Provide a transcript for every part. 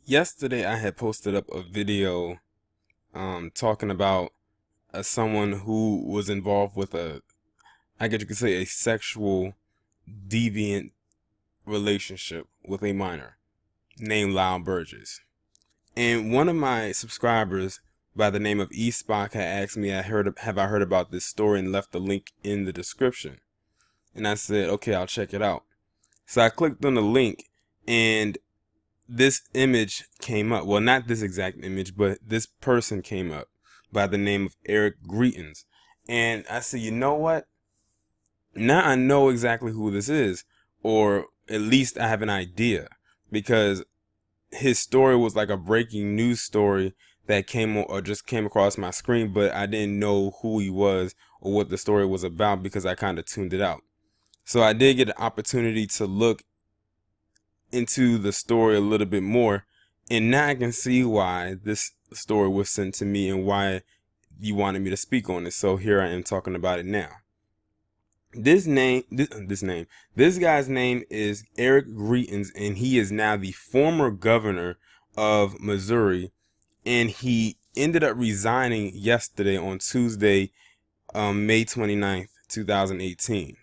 Yesterday I had posted up a video talking about someone who was involved with I guess you could say a sexual deviant relationship with a minor named Lyle Burgess. And one of my subscribers by the name of eSpock had asked me, have I heard about this story, and left the link in the description. And I said, okay, I'll check it out. So I clicked on the link, and this image came up. Well, not this exact image, but this person came up by the name of Eric Greitens. And I said, you know what? Now I know exactly who this is, or at least I have an idea, because his story was like a breaking news story that just came across my screen, but I didn't know who he was or what the story was about because I kind of tuned it out. So I did get an opportunity to look into the story a little bit more, and now I can see why this story was sent to me and why you wanted me to speak on it. So here I am talking about it now. This guy's name is Eric Greitens, and he is now the former governor of Missouri, and he ended up resigning yesterday on Tuesday, May 29th, 2018.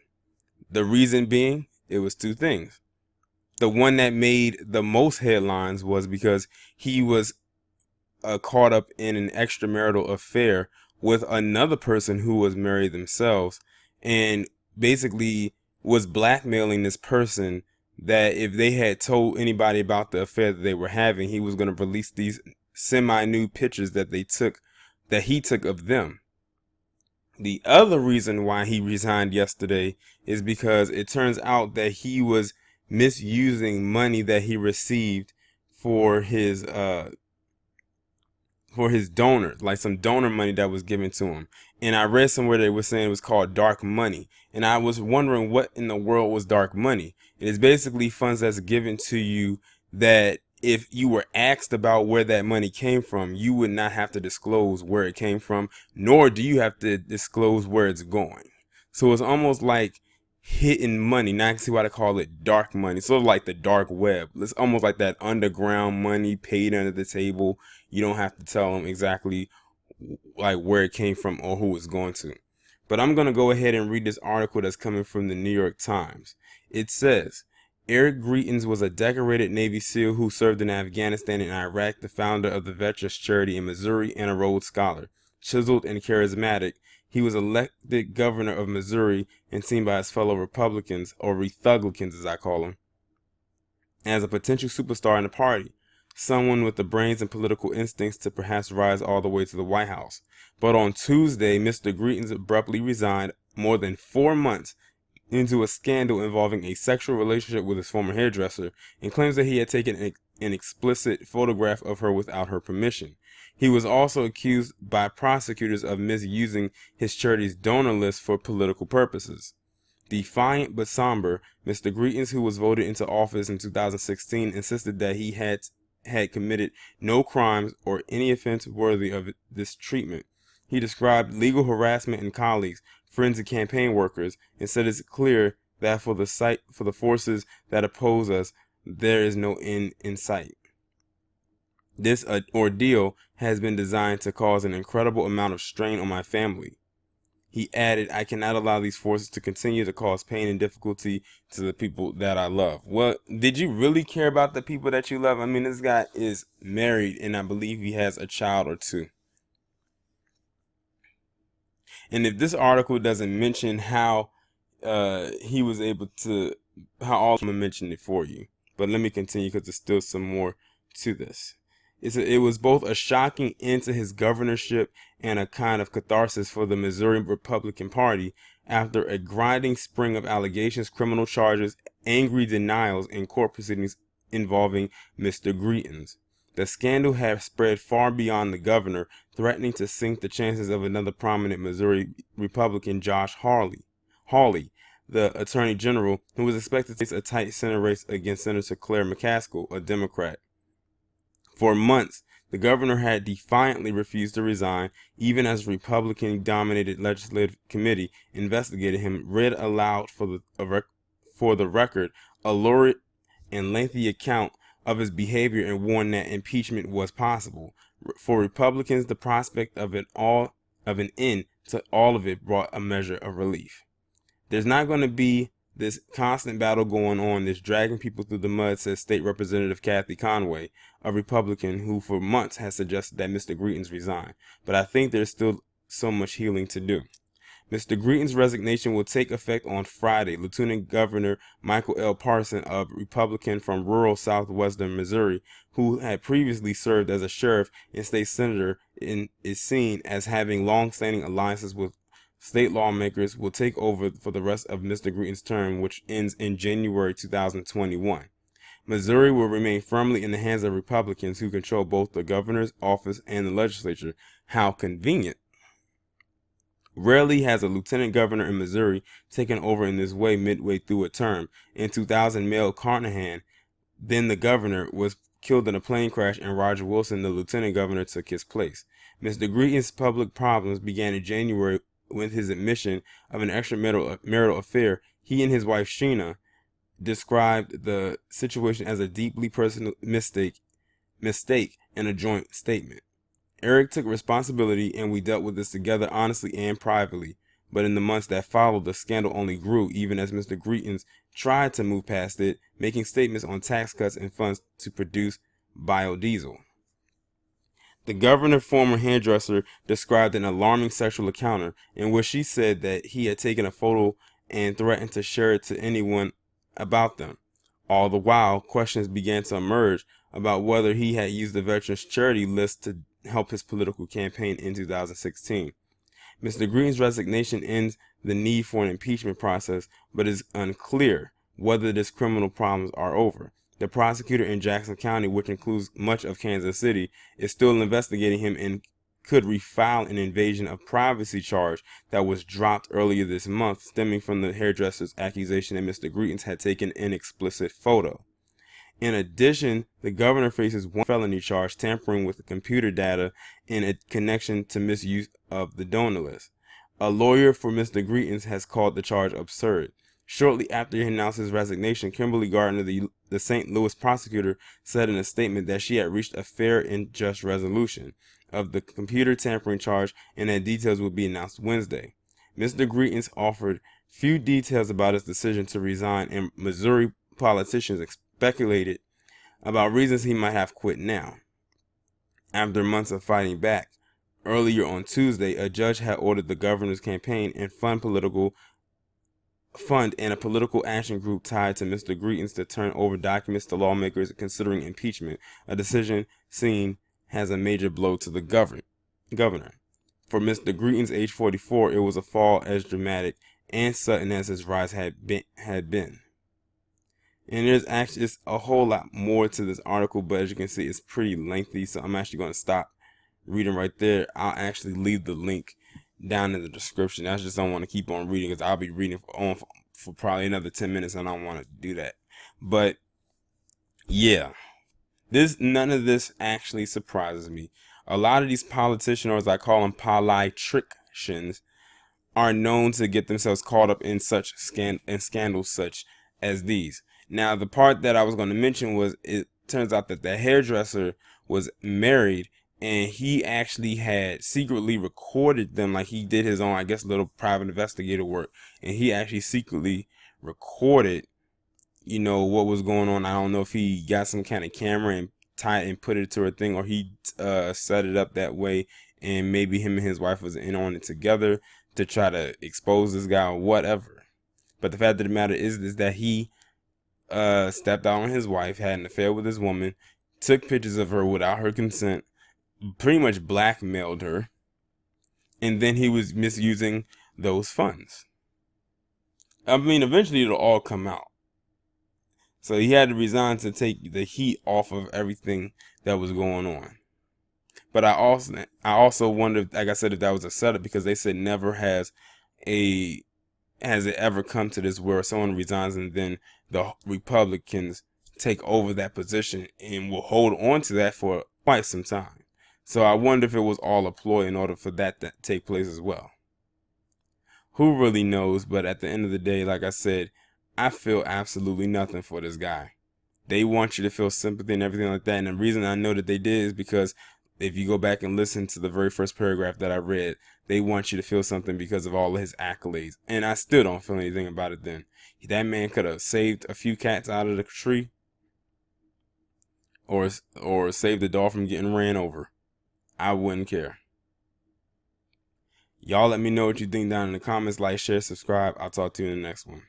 The reason being, it was two things. The one that made the most headlines was because he was caught up in an extramarital affair with another person who was married themselves, and basically was blackmailing this person that if they had told anybody about the affair that they were having, he was going to release these semi-nude pictures that he took of them. The other reason why he resigned yesterday is because it turns out that he was misusing money that he received for his donors, like some donor money that was given to him. And I read somewhere they were saying it was called dark money. And I was wondering what in the world was dark money. It is basically funds that's given to you that if you were asked about where that money came from, you would not have to disclose where it came from, nor do you have to disclose where it's going. So it's almost like hidden money. Now I can see why they call it dark money. Sort of like the dark web. It's almost like that underground money paid under the table. You don't have to tell them exactly like where it came from or who it's going to. But I'm going to go ahead and read this article that's coming from the New York Times. It says, Eric Greitens was a decorated Navy SEAL who served in Afghanistan and Iraq, the founder of the Veterans Charity in Missouri, and a Rhodes Scholar. Chiseled and charismatic, he was elected governor of Missouri and seen by his fellow Republicans, or Rethuglicans as I call them, as a potential superstar in the party, someone with the brains and political instincts to perhaps rise all the way to the White House. But on Tuesday, Mr. Greitens abruptly resigned more than 4 months into a scandal involving a sexual relationship with his former hairdresser, and claims that he had taken an explicit photograph of her without her permission. He was also accused by prosecutors of misusing his charity's donor list for political purposes. Defiant but somber, Mr. Greitens, who was voted into office in 2016, insisted that he had committed no crimes or any offense worthy of this treatment. He described legal harassment in colleagues, friends, and campaign workers, and said it's clear that for the forces that oppose us, there is no end in sight. This ordeal has been designed to cause an incredible amount of strain on my family. He added, I cannot allow these forces to continue to cause pain and difficulty to the people that I love. Well, did you really care about the people that you love? I mean, this guy is married, and I believe he has a child or two. And if this article doesn't mention how he was able to, how all of them mentioned it for you. But let me continue because there's still some more to this. It was both a shocking end to his governorship and a kind of catharsis for the Missouri Republican Party after a grinding spring of allegations, criminal charges, angry denials, and court proceedings involving Mr. Greitens. The scandal had spread far beyond the governor, threatening to sink the chances of another prominent Missouri Republican, Josh Hawley, the Attorney General, who was expected to face a tight Senate race against Senator Claire McCaskill, a Democrat. For months, the governor had defiantly refused to resign, even as a Republican-dominated legislative committee investigated him, read aloud for the record a lurid and lengthy account of his behavior and warned that impeachment was possible. For Republicans, the prospect of an end to all of it brought a measure of relief. There's not going to be this constant battle going on, this dragging people through the mud, says State Representative Kathy Conway, a Republican who for months has suggested that Mr. Greitens resign. But I think there's still so much healing to do. Mr. Greitens' resignation will take effect on Friday. Lieutenant Governor Michael L. Parson, a Republican from rural southwestern Missouri, who had previously served as a sheriff and state senator, is seen as having long-standing alliances with state lawmakers, will take over for the rest of Mr. Greitens' term, which ends in January 2021. Missouri will remain firmly in the hands of Republicans who control both the governor's office and the legislature. How convenient. Rarely has a lieutenant governor in Missouri taken over in this way midway through a term. In 2000, Mel Carnahan, then the governor, was killed in a plane crash, and Roger Wilson, the lieutenant governor, took his place. Mr. Greitens' public problems began in January with his admission of an extramarital affair. He and his wife Sheena described the situation as a deeply personal mistake in a joint statement. Eric took responsibility, and we dealt with this together honestly and privately. But in the months that followed, the scandal only grew, even as Mr. Greitens tried to move past it, making statements on tax cuts and funds to produce biodiesel. The governor's former hairdresser described an alarming sexual encounter in which she said that he had taken a photo and threatened to share it to anyone about them. All the while, questions began to emerge about whether he had used the Veterans Charity List to help his political campaign in 2016. Mr. Greitens' resignation ends the need for an impeachment process, but it is unclear whether his criminal problems are over. The prosecutor in Jackson County, which includes much of Kansas City, is still investigating him and could refile an invasion of privacy charge that was dropped earlier this month, stemming from the hairdresser's accusation that Mr. Greitens had taken an explicit photo. In addition, the governor faces one felony charge, tampering with the computer data in a connection to misuse of the donor list. A lawyer for Mr. Greitens has called the charge absurd. Shortly after he announced his resignation, Kimberly Gardner, the St. Louis prosecutor, said in a statement that she had reached a fair and just resolution of the computer tampering charge and that details would be announced Wednesday. Mr. Greitens offered few details about his decision to resign, and Missouri politicians speculated about reasons he might have quit now. After months of fighting back, earlier on Tuesday, a judge had ordered the governor's campaign and fund and a political action group tied to Mr. Greitens to turn over documents to lawmakers considering impeachment, a decision seen as a major blow to the governor. For Mr. Greitens, age 44, it was a fall as dramatic and sudden as his rise had been. And there's actually a whole lot more to this article, but as you can see, it's pretty lengthy, so I'm actually going to stop reading right there. I'll actually leave the link down in the description. I just don't want to keep on reading because I'll be reading for probably another 10 minutes, and I don't want to do that. But yeah, none of this actually surprises me. A lot of these politicians, or as I call them, politicians, are known to get themselves caught up in such scandals such as these. Now, the part that I was going to mention was, it turns out that the hairdresser was married, and he actually had secretly recorded them. Like, he did his own, I guess, little private investigator work, and he actually secretly recorded, what was going on. I don't know if he got some kind of camera and tied and put it to a thing, or he set it up that way, and maybe him and his wife was in on it together to try to expose this guy or whatever. But the fact of the matter is that he stepped out on his wife, had an affair with this woman, took pictures of her without her consent, pretty much blackmailed her, and then he was misusing those funds. I mean, eventually it'll all come out. So he had to resign to take the heat off of everything that was going on. But I also wondered, like I said, if that was a setup, because they said never has it ever come to this where someone resigns and then the Republicans take over that position and will hold on to that for quite some time. So I wonder if it was all a ploy in order for that to take place as well. Who really knows? But at the end of the day, like I said, I feel absolutely nothing for this guy. They want you to feel sympathy and everything like that. And the reason I know that they did is because if you go back and listen to the very first paragraph that I read, they want you to feel something because of all of his accolades. And I still don't feel anything about it then. That man could have saved a few cats out of the tree, or saved the dog from getting ran over. I wouldn't care. Y'all let me know what you think down in the comments. Like, share, subscribe. I'll talk to you in the next one.